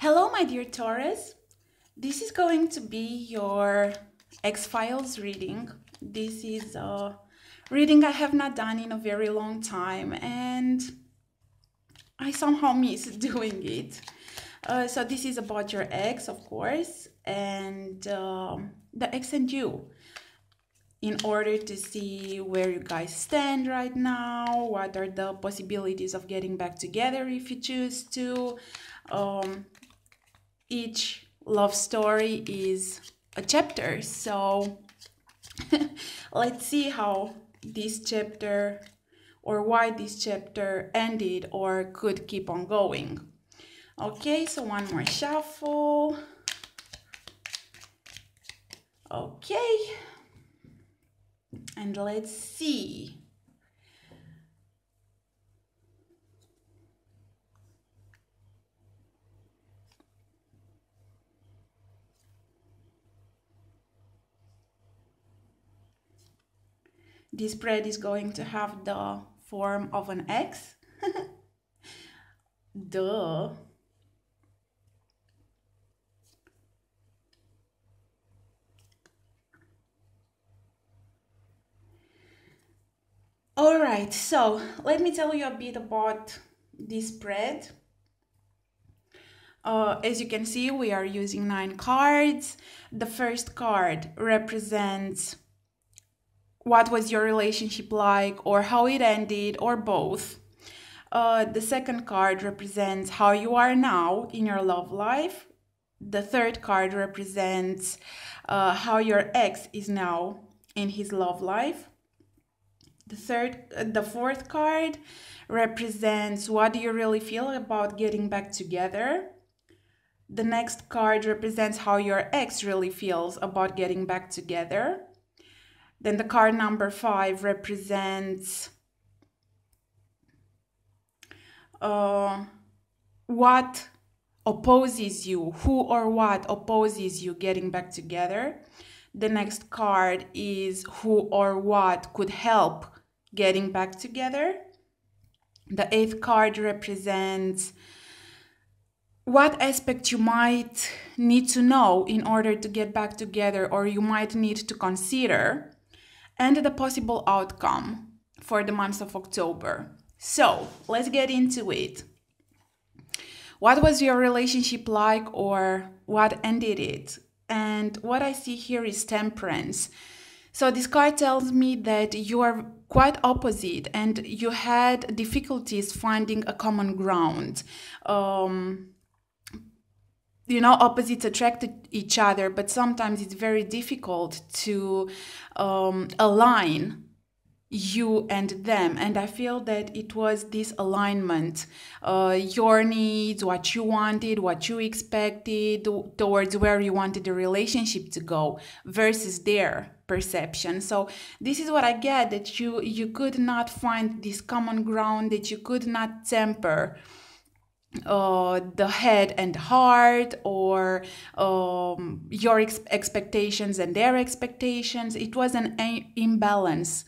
Hello, my dear Taurus. This is going to be your X-Files reading. This is a reading I have not done in a very long time, and I somehow miss doing it. So this is about your ex, of course, and the ex and you, in order to see where you guys stand right now, what are the possibilities of getting back together if you choose to. Each love story is a chapter, so let's see how this chapter or why this chapter ended or could keep on going. Okay, so one more shuffle. Okay, and let's see. This spread is going to have the form of an X. Duh. All right, so let me tell you a bit about this spread. As you can see, we are using 9 cards. The first card represents what was your relationship like, or how it ended, or both. The second card represents how you are now in your love life. The third card represents how your ex is now in his love life. The fourth card represents what do you really feel about getting back together. The next card represents how your ex really feels about getting back together. Then the card number 5 represents what opposes you, who or what opposes you getting back together. The next card is who or what could help getting back together. The 8th card represents what aspect you might need to know in order to get back together, or you might need to consider, and the possible outcome for the month of October. So let's get into it. What was your relationship like, or what ended it? And what I see here is Temperance. So this card tells me that you are quite opposite and you had difficulties finding a common ground. Opposites attract each other, but sometimes it's very difficult to align you and them. And I feel that it was this alignment, your needs, what you wanted, what you expected, towards where you wanted the relationship to go versus their perception. So this is what I get, that you could not find this common ground, that you could not temper the head and heart, or your expectations and their expectations. It was an imbalance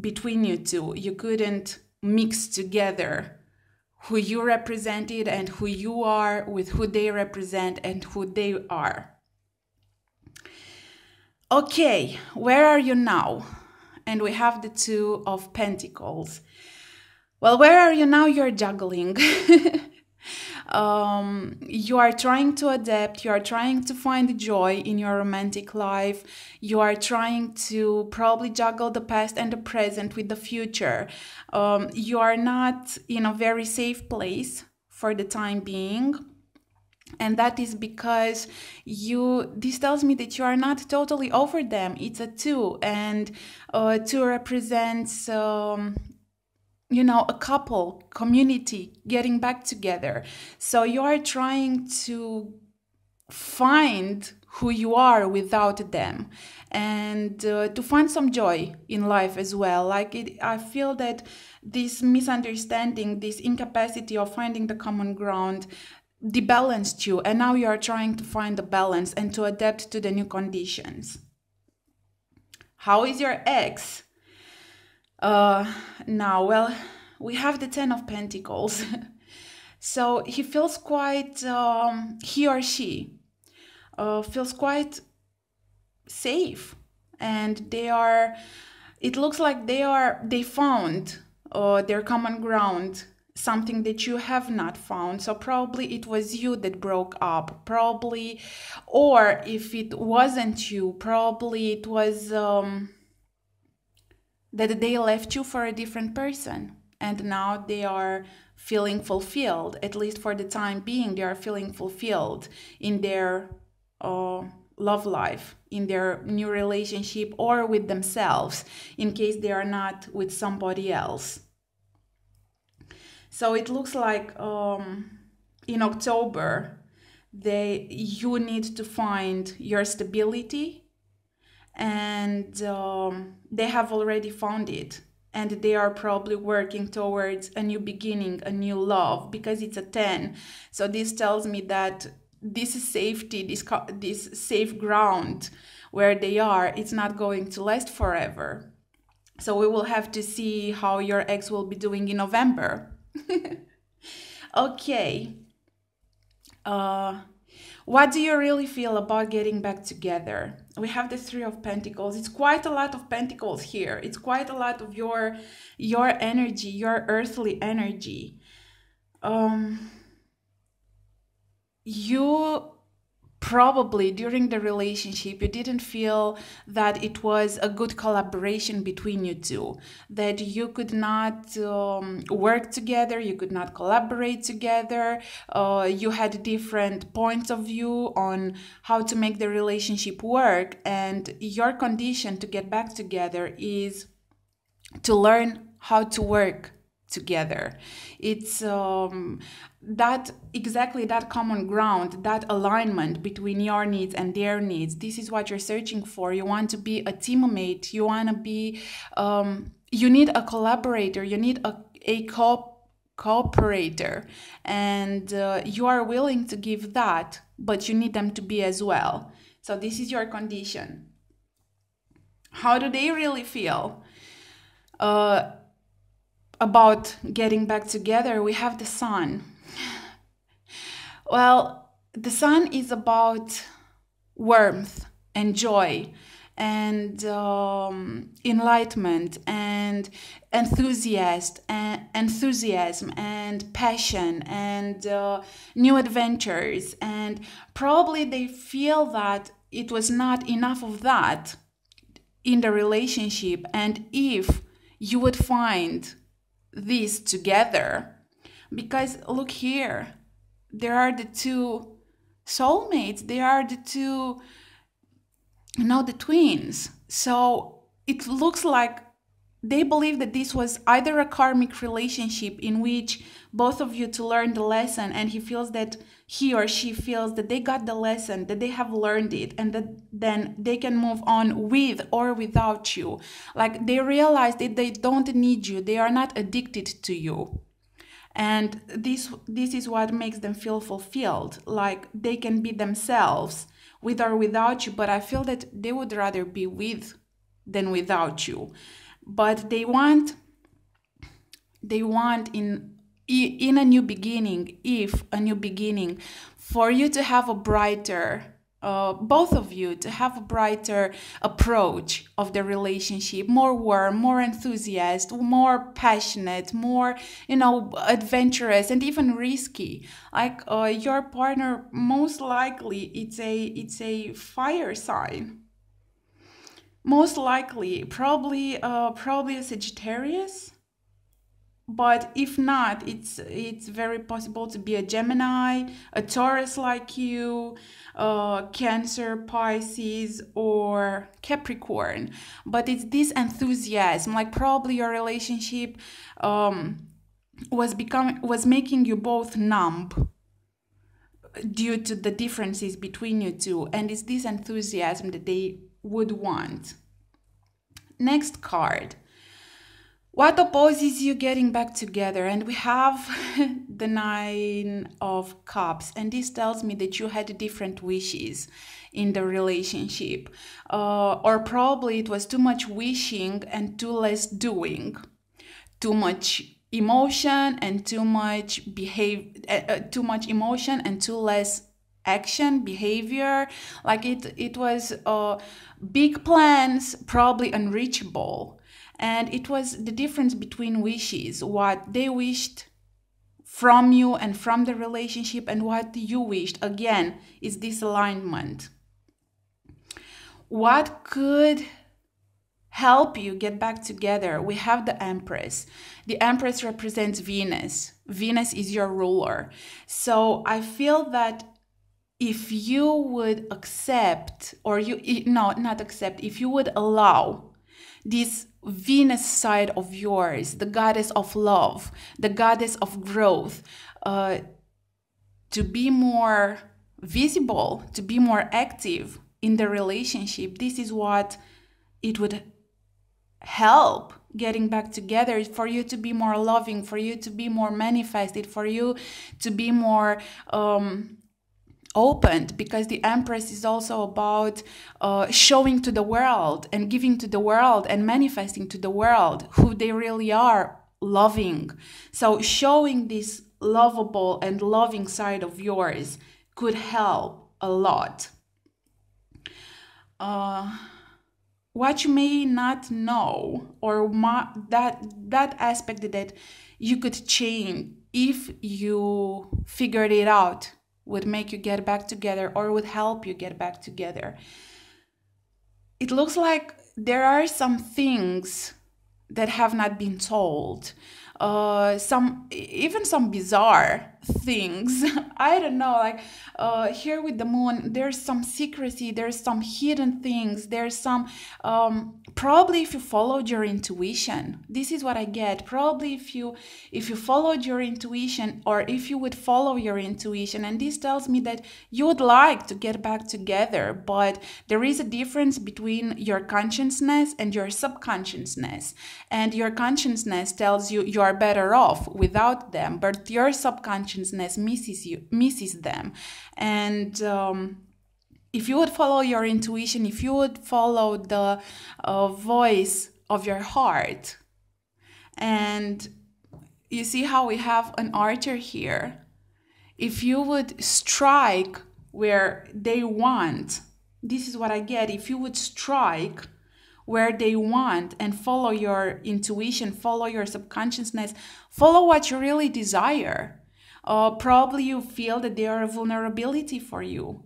between you two. You couldn't mix together who you represented and who you are with who they represent and who they are. Okay, where are you now? And we have the 2 of Pentacles. Well, where are you now? You're juggling. You are trying to adapt. You are trying to find joy in your romantic life. You are trying to probably juggle the past and the present with the future. You are not in a very safe place for the time being. And that is because this tells me that you are not totally over them. It's a 2, and 2 represents a couple, community, getting back together. So you are trying to find who you are without them, and to find some joy in life as well. I feel that this misunderstanding, this incapacity of finding the common ground, debalanced you, and now you are trying to find the balance and to adapt to the new conditions. How is your ex? Now, well, we have the 10 of Pentacles. So he feels quite, he or she feels quite safe, and it looks like they found their common ground, something that you have not found. So probably it was you that broke up, probably, or if it wasn't you, probably it was that they left you for a different person, and now they are feeling fulfilled. At least for the time being, they are feeling fulfilled in their uh, love life, in their new relationship, or with themselves, in case they are not with somebody else. So it looks like in October, you need to find your stability, and they have already found it, and they are probably working towards a new beginning, a new love, because it's a 10. So this tells me that this is safety, this safe ground where they are, it's not going to last forever. So we will have to see how your ex will be doing in November. Okay. What do you really feel about getting back together? We have the Three of Pentacles. It's quite a lot of pentacles here. It's quite a lot of your energy, your earthly energy. You probably during the relationship you didn't feel that it was a good collaboration between you two, that you could not work together, you could not collaborate together, you had different points of view on how to make the relationship work, and your condition to get back together is to learn how to work together. It's that exactly that common ground, that alignment between your needs and their needs. This is what you're searching for. You want to be a teammate. You want to be you need a collaborator, you need a cooperator, and you are willing to give that, but you need them to be as well. So this is your condition. How do they really feel about getting back together? We have the Sun. Well, the Sun is about warmth and joy and enlightenment and enthusiasm and passion and new adventures. And probably they feel that it was not enough of that in the relationship, and if you would find this together, because look here, there are the two soulmates, they are the two, the twins. So it looks like they believe that this was either a karmic relationship in which both of you to learn the lesson, and he or she feels that they got the lesson, that they have learned it, and that then they can move on with or without you. Like they realize that they don't need you, they are not addicted to you. And this is what makes them feel fulfilled, like they can be themselves with or without you. But I feel that they would rather be with than without you. But they want in a new beginning, for you to have a brighter, both of you to have a brighter approach of the relationship, more warm, more enthusiastic, more passionate, more, adventurous, and even risky. Like your partner, most likely it's a fire sign. Most likely, probably a Sagittarius. But if not, it's very possible to be a Gemini, a Taurus like you, Cancer, Pisces, or Capricorn. But it's this enthusiasm, like probably your relationship was making you both numb due to the differences between you two, and it's this enthusiasm that they would want. Next card. What opposes you getting back together? And we have the Nine of Cups, and this tells me that you had different wishes in the relationship, or probably it was too much wishing and too less doing, too much emotion and too much too much emotion and too less action behavior. Like it was big plans, probably unreachable, and it was the difference between wishes, what they wished from you and from the relationship, and what you wished. Again, is disalignment. What could help you get back together? We have the Empress. The Empress represents Venus. Venus is your ruler. So I feel that if you would accept, or not accept, if you would allow this Venus side of yours, the goddess of love, the goddess of growth, to be more visible, to be more active in the relationship, this is what it would help getting back together, for you to be more loving, for you to be more manifested, for you to be more opened, because the Empress is also about showing to the world and giving to the world and manifesting to the world who they really are, loving. So showing this lovable and loving side of yours could help a lot. What you may not know, or that aspect that you could change if you figured it out, would make you get back together, or would help you get back together. It looks like there are some things that have not been told, some bizarre things. I don't know, like here with the moon, there's some secrecy, there's some hidden things, there's some probably if you followed your intuition, this is what I get. Probably if you followed your intuition, or if you would follow your intuition, and this tells me that you would like to get back together, but there is a difference between your consciousness and your subconsciousness, and your consciousness tells you you are better off without them, but your subconsciousness misses them. And if you would follow your intuition, if you would follow the voice of your heart, and you see how we have an archer here, if you would strike where they want, this is what I get. If you would strike where they want and follow your intuition, follow your subconsciousness, follow what you really desire. Probably you feel that they are a vulnerability for you.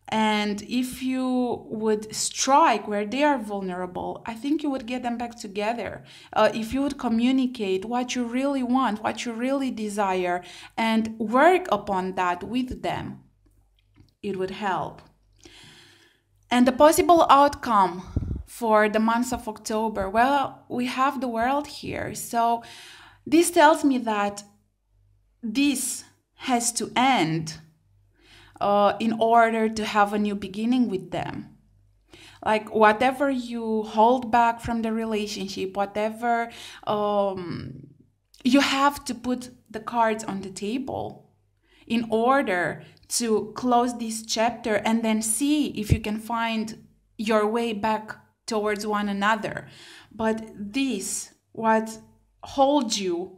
And if you would strike where they are vulnerable, I think you would get them back together. If you would communicate what you really want, what you really desire, and work upon that with them, it would help. And the possible outcome for the month of October, well, we have the world here. So this tells me that this has to end in order to have a new beginning with them. Like whatever you hold back from the relationship, whatever, you have to put the cards on the table in order to close this chapter, and then see if you can find your way back towards one another. But this, what holds you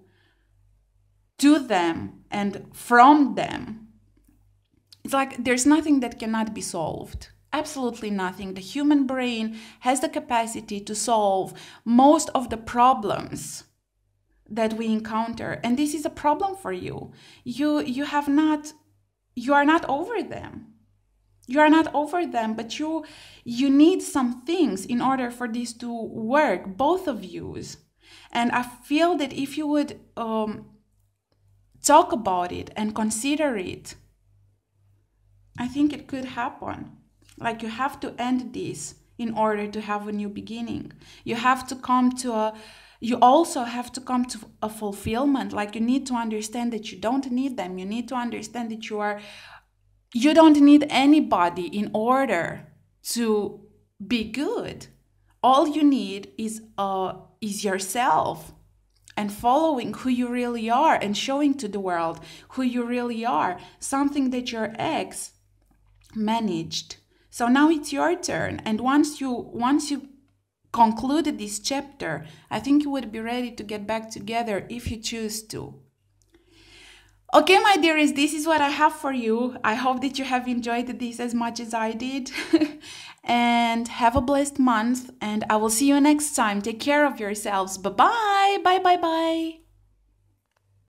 to them and from them, it's like there's nothing that cannot be solved. Absolutely nothing. The human brain has the capacity to solve most of the problems that we encounter. And this is a problem for you. You are not over them. You are not over them, but you need some things in order for this to work, both of yous. And I feel that if you would talk about it and consider it, I think it could happen. Like you have to end this in order to have a new beginning. You also have to come to a fulfillment. Like you need to understand that you don't need them. You need to understand that you don't need anybody in order to be good. All you need is yourself, and following who you really are and showing to the world who you really are, something that your ex managed. So now it's your turn. And once you concluded this chapter, I think you would be ready to get back together if you choose to. Okay, my dearest, this is what I have for you. I hope that you have enjoyed this as much as I did. And have a blessed month, and I will see you next time. Take care of yourselves. Bye-bye. Bye, bye, bye.